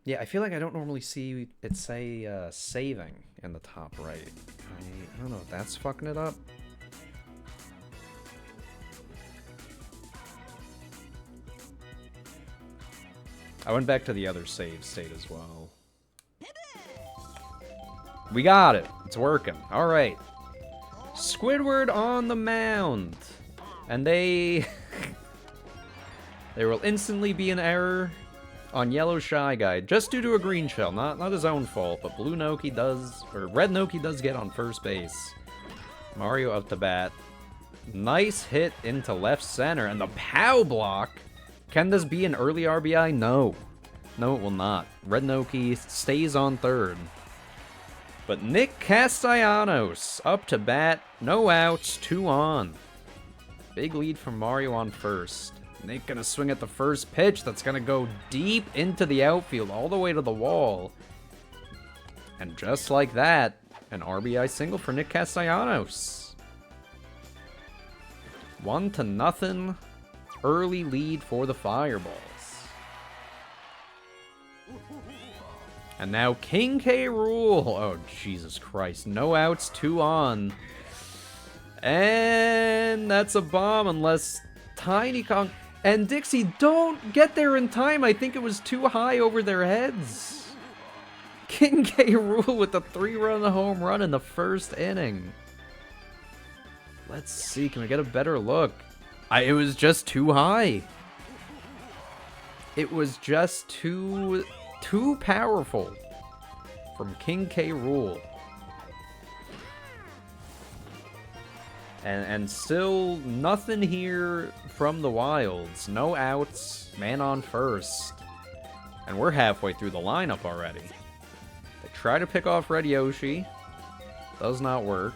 Yeah, I feel like I don't normally see it say saving in the top right. I don't know if that's fucking it up. I went back to the other save state as well. We got it. It's working. All right. Squidward on the mound. And they... there will instantly be an error on Yellow Shy Guy, just due to a green shell. Not his own fault, but Blue Noki does... or Red Noki does get on first base. Mario up to bat. Nice hit into left center, and the POW block. Can this be an early RBI? No. No, it will not. Red Noki stays on third. But Nick Castellanos up to bat. No outs, 2 on. Big lead from Mario on first. Nick gonna swing at the first pitch. That's gonna go deep into the outfield, all the way to the wall. And just like that, an RBI single for Nick Castellanos. 1-0. Early lead for the Fireballs. And now King K. Rool. Oh, Jesus Christ. No outs, 2 on. And that's a bomb unless Tiny Kong and Dixie don't get there in time. I think it was too high over their heads. King K. Rool with a 3-run home run in the first inning. Let's see. Can we get a better look? It was just too high. It was just too powerful from King K. Rool. And still nothing here from the Wilds. No outs, man on first. And we're halfway through the lineup already. They try to pick off Red Yoshi. Does not work.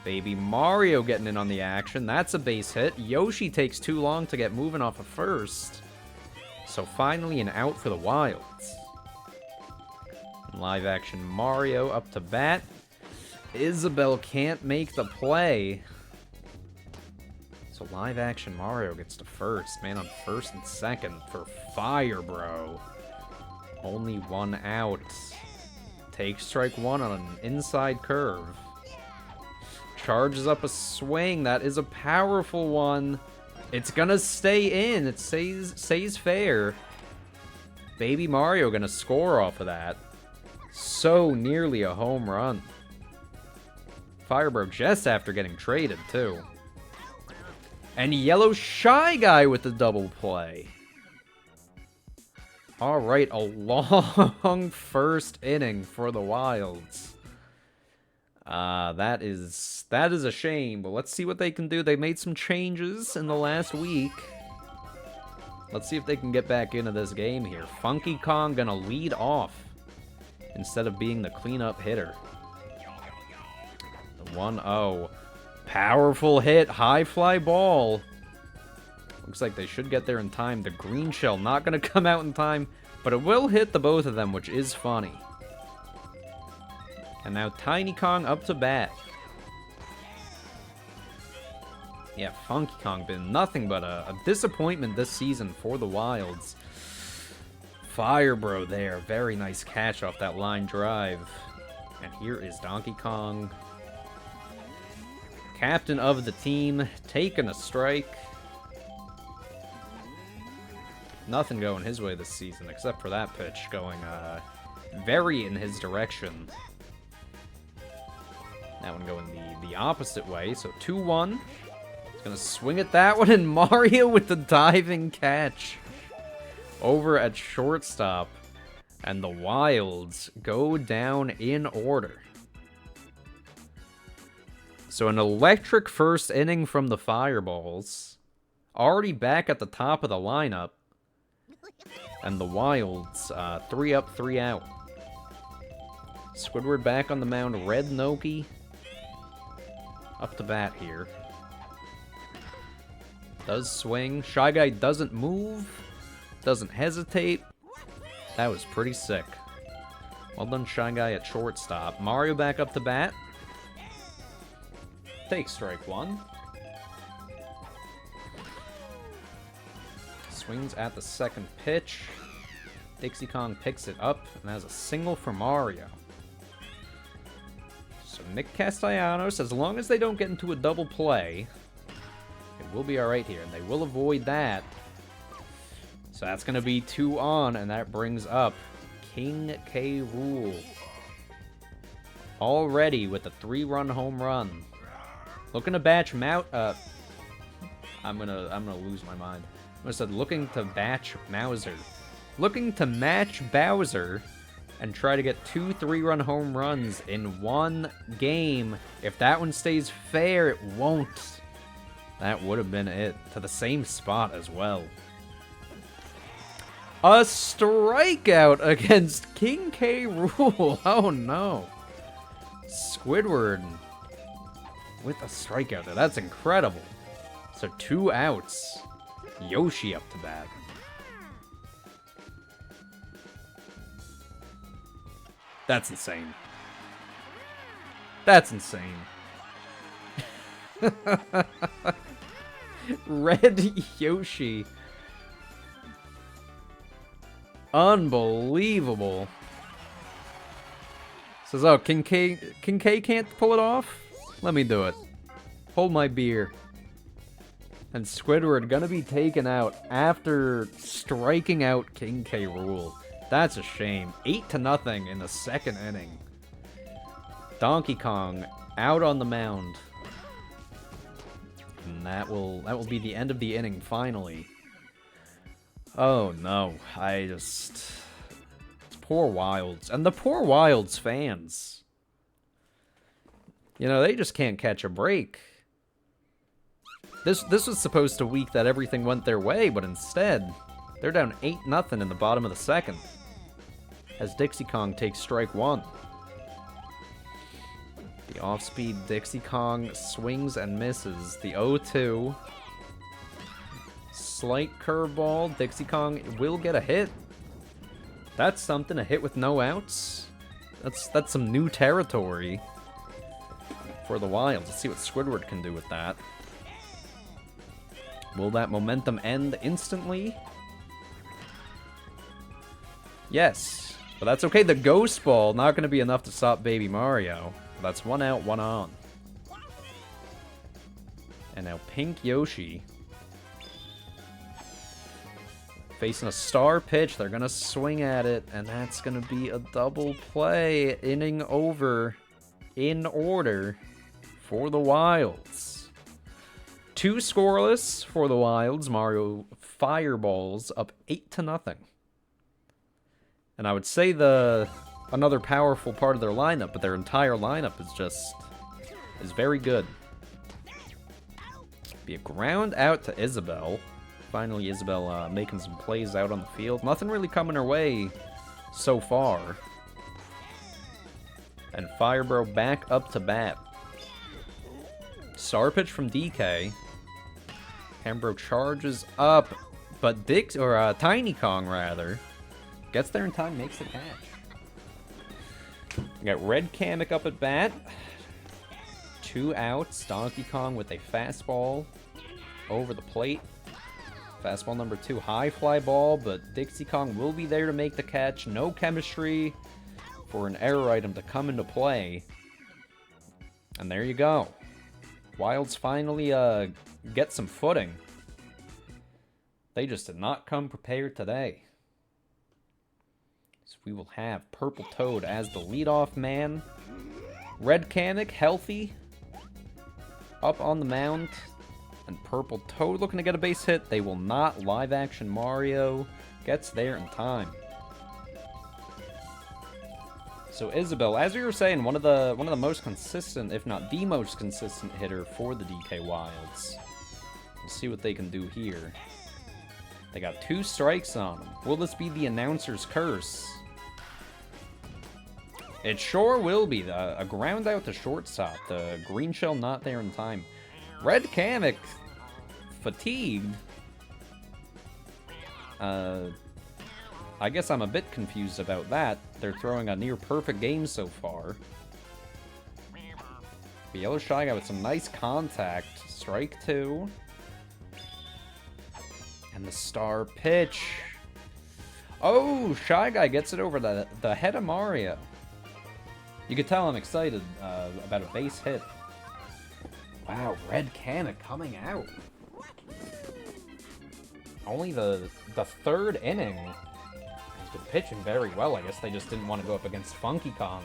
Baby Mario getting in on the action. That's a base hit. Yoshi takes too long to get moving off of first. So finally an out for the Wilds. Live action Mario up to bat. Isabelle can't make the play. So live action Mario gets to first. Man on first and second for Fire Bro. Only 1 out. Takes strike 1 on an inside curve. Charges up a swing. That is a powerful one. It's gonna stay in. It stays fair. Baby Mario gonna score off of that. So nearly a home run. Firebro just after getting traded, too. And Yellow Shy Guy with the double play. Alright, a long first inning for the Wilds. That is a shame, but let's see what they can do. They made some changes in the last week. Let's see if they can get back into this game here. Funky Kong gonna lead off instead of being the cleanup hitter. The 1-0. Powerful hit, high fly ball. Looks like they should get there in time. The green shell not gonna come out in time, but it will hit the both of them, which is funny. And now Tiny Kong up to bat. Yeah, Funky Kong been nothing but a disappointment this season for the Wilds. Firebro there. Very nice catch off that line drive. And here is Donkey Kong. Captain of the team, taking a strike. Nothing going his way this season, except for that pitch going very in his direction. That one going the opposite way, so 2-1. He's gonna swing at that one, and Mario with the diving catch over at shortstop. And the Wilds go down in order. So an electric first inning from the Fireballs. Already back at the top of the lineup. And the Wilds, 3 up, 3 out. Squidward back on the mound. Red Noki up to bat here. Does swing. Shy Guy doesn't move. Doesn't hesitate. That was pretty sick. Well done, Shy Guy at shortstop. Mario back up to bat. Takes strike 1. Swings at the second pitch. Dixie Kong picks it up and has a single for Mario. So Nick Castellanos, as long as they don't get into a double play, it will be alright here, and they will avoid that. So that's going to be 2 on, and that brings up King K. Rool. Already with a 3-run home run. Looking to batch I'm gonna lose my mind. I said looking to batch Mauser. Looking to match Bowser and try to get 2 3-run home runs in one game. If that one stays fair, it won't. That would have been it. To the same spot as well. A strikeout against King K. Rool. Oh no. Squidward with a strikeout there. That's incredible. So 2 outs. Yoshi up to bat. That's insane. That's insane. Red Yoshi. Unbelievable. Says, oh, King K can't pull it off? Let me do it. Hold my beer. And Squidward gonna be taken out after striking out King K. Rool. That's a shame. 8-0 in the second inning. Donkey Kong out on the mound. And that will be the end of the inning finally. Oh no, it's poor Wilds. And the poor Wilds fans. You know, they just can't catch a break. This was supposed to week that everything went their way, but instead, they're down 8-0 in the bottom of the second. As Dixie Kong takes strike 1. The off-speed Dixie Kong swings and misses. The 0-2. Slight curveball. Dixie Kong will get a hit. That's something, a hit with no outs. That's some new territory for the Wilds. Let's see what Squidward can do with that. Will that momentum end instantly? Yes. But that's okay. The Ghost Ball, not going to be enough to stop Baby Mario. That's 1 out, 1 on. And now Pink Yoshi. Facing a star pitch. They're going to swing at it. And that's going to be a double play. Inning over. In order for the Wilds. 2 scoreless for the Wilds. Mario fireballs up 8-0. And I would say another powerful part of their lineup, but their entire lineup is very good. Be a ground out to Isabelle. Finally, Isabelle making some plays out on the field. Nothing really coming her way so far. And Firebro back up to bat. Star pitch from DK. Hambro charges up, but Tiny Kong rather gets there in time, makes the catch. We got Red Kamek up at bat. 2 outs. Donkey Kong with a fastball over the plate. Fastball number 2, high fly ball, but Dixie Kong will be there to make the catch. No chemistry for an error item to come into play. And there you go. Wilds finally get some footing. They just did not come prepared today. So we will have Purple Toad as the leadoff man. Red Kamek, healthy. Up on the mound. And Purple Toad looking to get a base hit. They will not. Live action Mario gets there in time. So Isabelle, as we were saying, one of the most consistent, if not the most consistent hitter for the DK Wilds. We'll see what they can do here. They got 2 strikes on them. Will this be the announcer's curse? It sure will be. A ground out to shortstop. The green shell not there in time. Red Kamek fatigued. I guess I'm a bit confused about that. They're throwing a near perfect game so far. The Yellow Shy Guy with some nice contact. Strike 2. And the star pitch. Oh, Shy Guy gets it over the head of Mario. You could tell I'm excited about a base hit. Wow, Red Kamek coming out. Only the third inning. He's been pitching very well. I guess they just didn't want to go up against Funky Kong,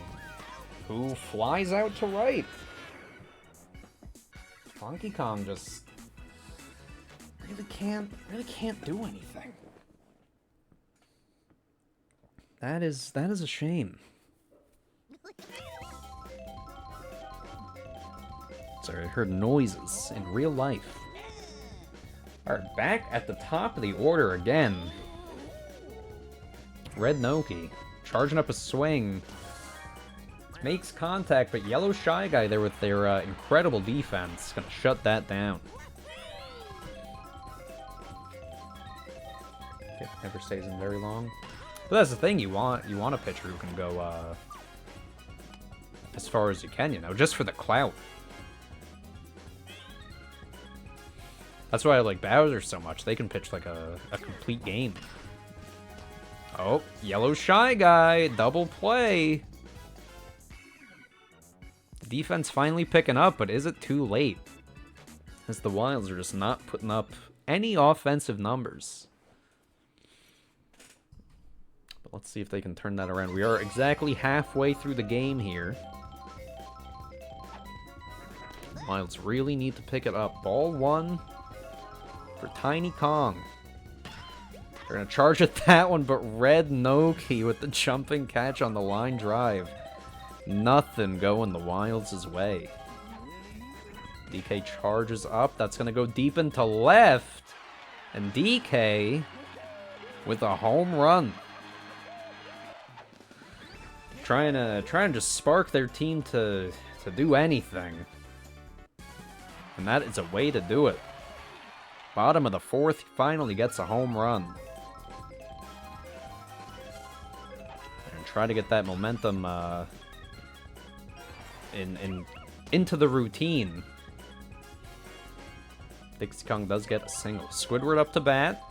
who flies out to right. Funky Kong just really can't do anything. That is a shame. Sorry, I heard noises in real life. Alright, back at the top of the order again. Red Noki charging up a swing. Makes contact, but Yellow Shy Guy there with their incredible defense gonna shut that down. Okay, never stays in very long. But that's the thing, you want a pitcher who can go as far as you can, you know, just for the clout. That's why I like Bowser so much. They can pitch like a complete game. Oh, Yellow Shy Guy, double play. The defense finally picking up, but is it too late? As the Wilds are just not putting up any offensive numbers. But let's see if they can turn that around. We are exactly halfway through the game here. Wilds really need to pick it up. Ball one for Tiny Kong. They're going to charge at that one, but Red Noki with the jumping catch on the line drive. Nothing going the Wilds' way. DK charges up. That's going to go deep into left. And DK with a home run. Trying to just spark their team to do anything. And that is a way to do it. Bottom of the fourth, finally gets a home run. And try to get that momentum into the routine. Dixie Kong does get a single. Squidward up to bat.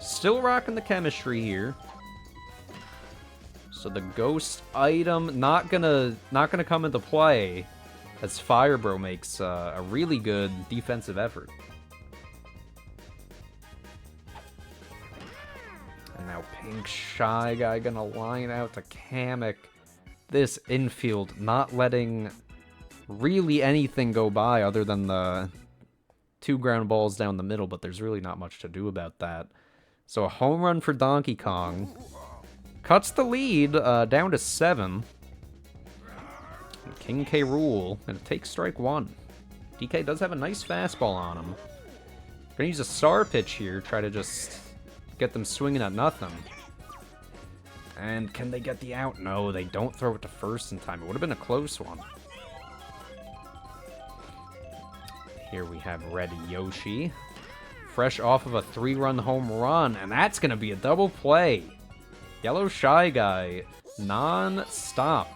Still rocking the chemistry here. So the ghost item not gonna come into play as Firebro makes a really good defensive effort. And now Pink Shy Guy gonna line out to Kamek. This infield not letting really anything go by other than the 2 ground balls down the middle, but there's really not much to do about that. So a home run for Donkey Kong. Cuts the lead down to 7. And King K. Rool gonna take strike 1. DK does have a nice fastball on him. Gonna use a star pitch here, try to just get them swinging at nothing. And can they get the out? No, they don't throw it to first in time. It would have been a close one. Here we have Red Yoshi. Fresh off of a 3-run home run, and that's gonna be a double play. Yellow Shy Guy, non-stop.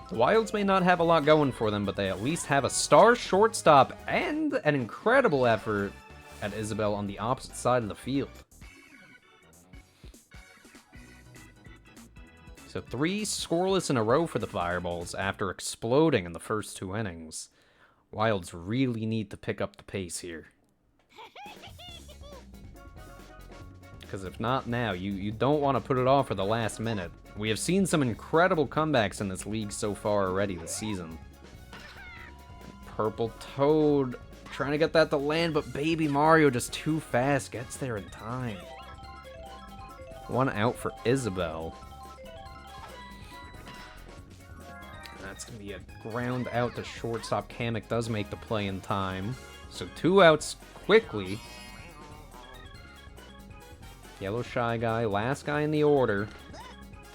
The Wilds may not have a lot going for them, but they at least have a star shortstop and an incredible effort at Isabelle on the opposite side of the field. So 3 scoreless in a row for the Fireballs after exploding in the first 2 innings. Wilds really need to pick up the pace here. Because if not now, you don't want to put it off for the last minute. We have seen some incredible comebacks in this league so far already this season. Purple Toad trying to get that to land, but Baby Mario just too fast, gets there in time. 1 out for Isabelle. That's going to be a ground out to shortstop. Kamek does make the play in time. So 2 outs quickly. Yellow Shy Guy, last guy in the order,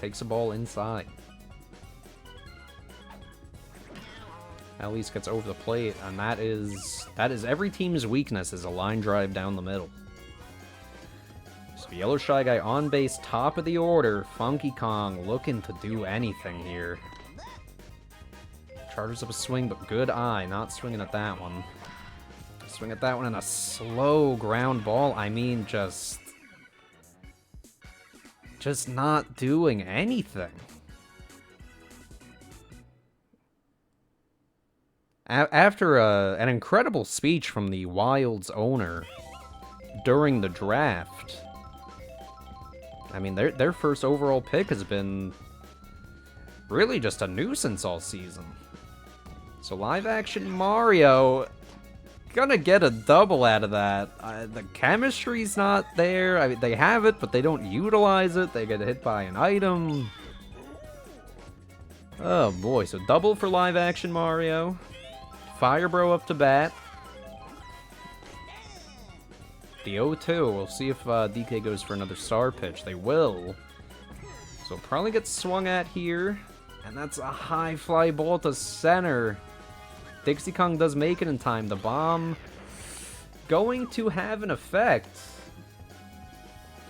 takes a ball inside. Elise gets over the plate, and that is every team's weakness, is a line drive down the middle. So Yellow Shy Guy on base, top of the order. Funky Kong looking to do anything here. Chargers up a swing, but good eye, not swinging at that one. Swing at that one, and a slow ground ball. I mean, just just not doing anything. After an incredible speech from the Wild's owner during the draft, I mean, their first overall pick has been really just a nuisance all season. So live-action Mario, gonna get a double out of that. The chemistry's not there. I mean, they have it, but they don't utilize it. They get hit by an item. Oh boy, so double for live-action Mario. Firebro up to bat. The 0-2. We'll see if DK goes for another star pitch. They will. So probably gets swung at here. And that's a high fly ball to center. Dixie Kong does make it in time. The bomb going to have an effect.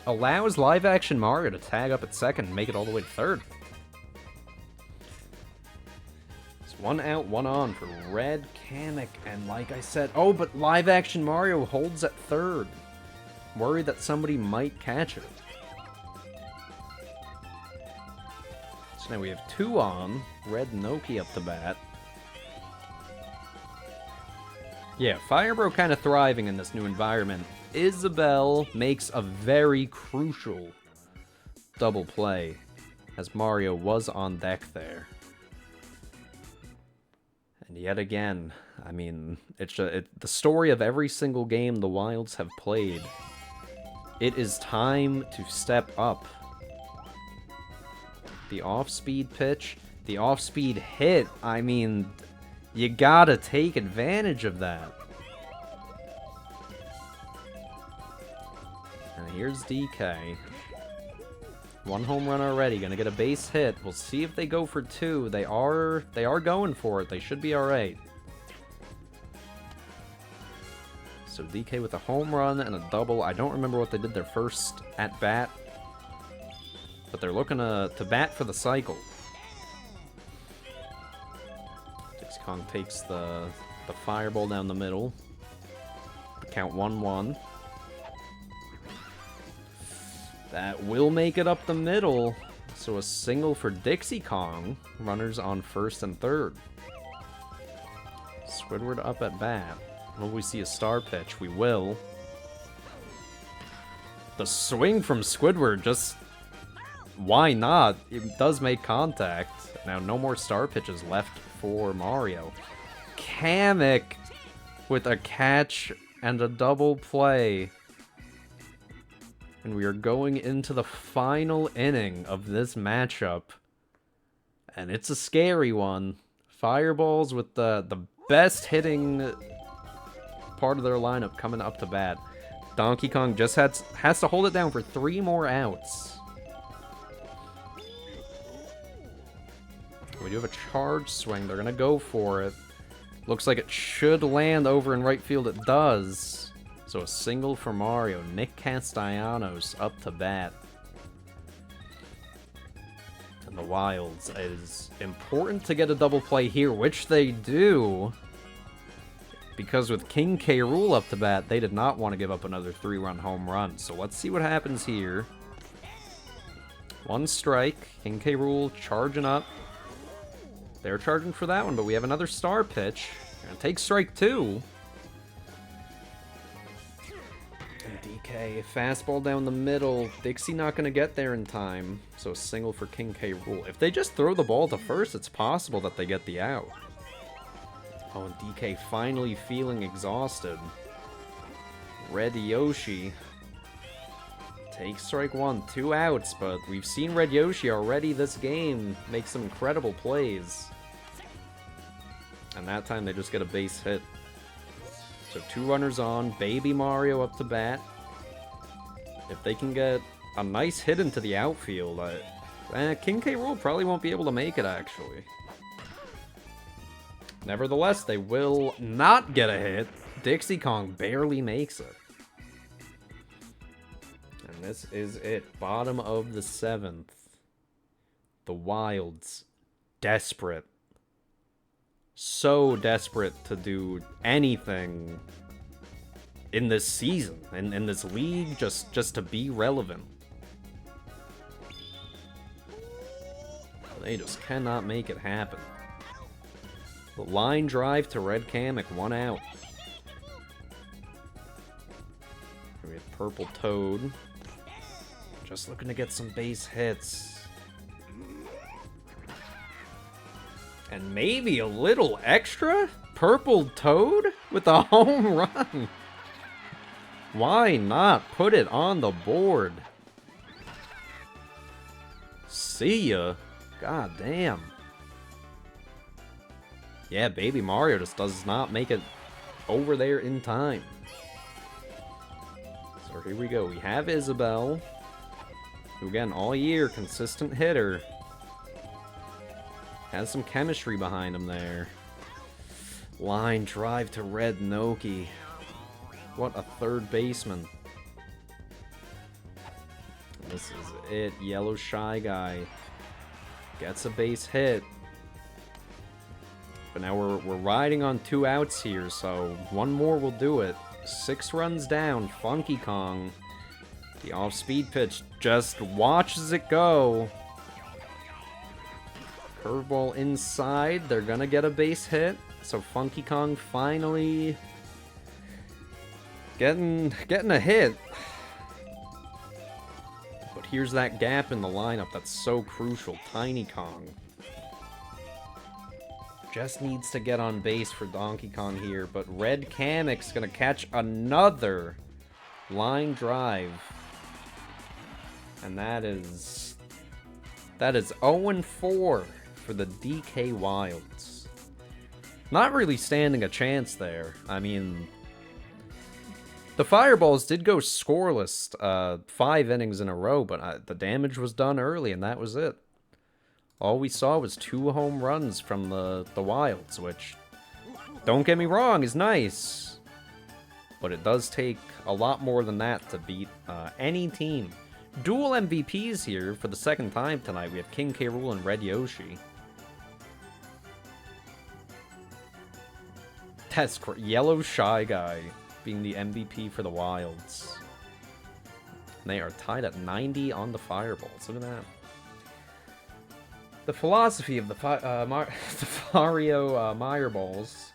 Allows live action Mario to tag up at second and make it all the way to third. It's 1 out, 1 on for Red Kamek. And like I said, oh, but live action Mario holds at third. Worried that somebody might catch it. So now we have 2 on. Red Noki up to bat. Yeah, Firebro kind of thriving in this new environment. Isabelle makes a very crucial double play, as Mario was on deck there. And yet again, I mean, it's the story of every single game the Wilds have played. It is time to step up. The off-speed pitch, the off-speed hit, I mean, you gotta take advantage of that. And here's DK. 1 home run already, gonna get a base hit. We'll see if they go for 2. They are going for it. They should be alright. So DK with a home run and a double. I don't remember what they did their first at bat, but they're looking to bat for the cycle. Dixie Kong takes the fireball down the middle. Count 1-1. That will make it up the middle. So a single for Dixie Kong. Runners on first and third. Squidward up at bat. Will we see a star pitch? We will. The swing from Squidward, just... why not? It does make contact. Now, no more star pitches left for Mario. Kamek with a catch and a double play. And we are going into the final inning of this matchup. And it's a scary one. Fireballs with the best hitting part of their lineup coming up to bat. Donkey Kong just has to hold it down for 3 more outs. We do have a charge swing. They're going to go for it. Looks like it should land over in right field. It does. So a single for Mario. Nick Castellanos up to bat. And the Wilds, it is important to get a double play here, which they do. Because with King K. Rool up to bat, they did not want to give up another 3-run home run. So let's see what happens here. 1 strike. King K. Rool charging up. They're charging for that one, but we have another star pitch. Gonna take strike 2. And DK, fastball down the middle. Dixie not gonna get there in time. So a single for King K. Rool. If they just throw the ball to first, it's possible that they get the out. Oh, and DK finally feeling exhausted. Red Yoshi takes strike 1, 2 outs, but we've seen Red Yoshi already this game make some incredible plays. And that time they just get a base hit. So 2 runners on, Baby Mario up to bat. If they can get a nice hit into the outfield, King K. Rool probably won't be able to make it, actually. Nevertheless, they will not get a hit. Dixie Kong barely makes it. And this is it. Bottom of the 7th. The Wilds. Desperate. So desperate to do anything in this season. In this league, just to be relevant. They just cannot make it happen. The line drive to Red Kamek, 1 out. Here we have Purple Toad. Just looking to get some base hits. And maybe a little extra? Purple Toad with a home run. Why not put it on the board? See ya. God damn. Yeah, Baby Mario just does not make it over there in time. So here we go. We have Isabelle, who again, all year, consistent hitter. Has some chemistry behind him there. Line drive to Red Noki. What a third baseman. This is it. Yellow Shy Guy gets a base hit. But now we're riding on 2 outs here, so 1 more will do it. 6 runs down. Funky Kong. The off-speed pitch just watches it go. Curveball inside. They're gonna get a base hit. So Funky Kong finally getting a hit. But here's that gap in the lineup that's so crucial. Tiny Kong just needs to get on base for Donkey Kong here, but Red Kamek's gonna catch another line drive. And that is 0-4 for the DK Wilds. Not really standing a chance there. I mean, the Fireballs did go scoreless 5 innings in a row, but the damage was done early, and that was it. All we saw was 2 home runs from the Wilds, which, don't get me wrong, is nice. But it does take a lot more than that to beat any team. Dual MVPs here for the 2nd time tonight. We have King K. Rool and Red Yoshi. That's Yellow Shy Guy being the MVP for the Wilds. And they are tied at 90 on the Fireballs. Look at that. The philosophy of the Mario Fireballs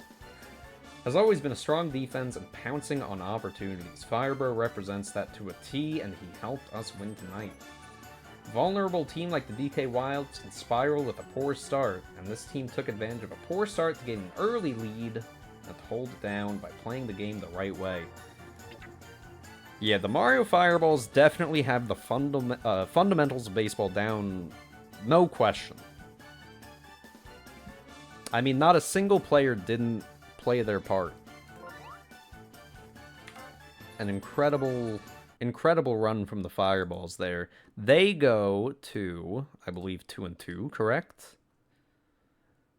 has always been a strong defense and pouncing on opportunities. Firebro represents that to a T, and he helped us win tonight. A vulnerable team like the DK Wilds can spiral with a poor start, and this team took advantage of a poor start to gain an early lead and to hold it down by playing the game the right way. Yeah, the Mario Fireballs definitely have the fundamentals of baseball down, no question. I mean, not a single player didn't play their part. An incredible run from the Fireballs there. They go to, I believe, 2-2, correct?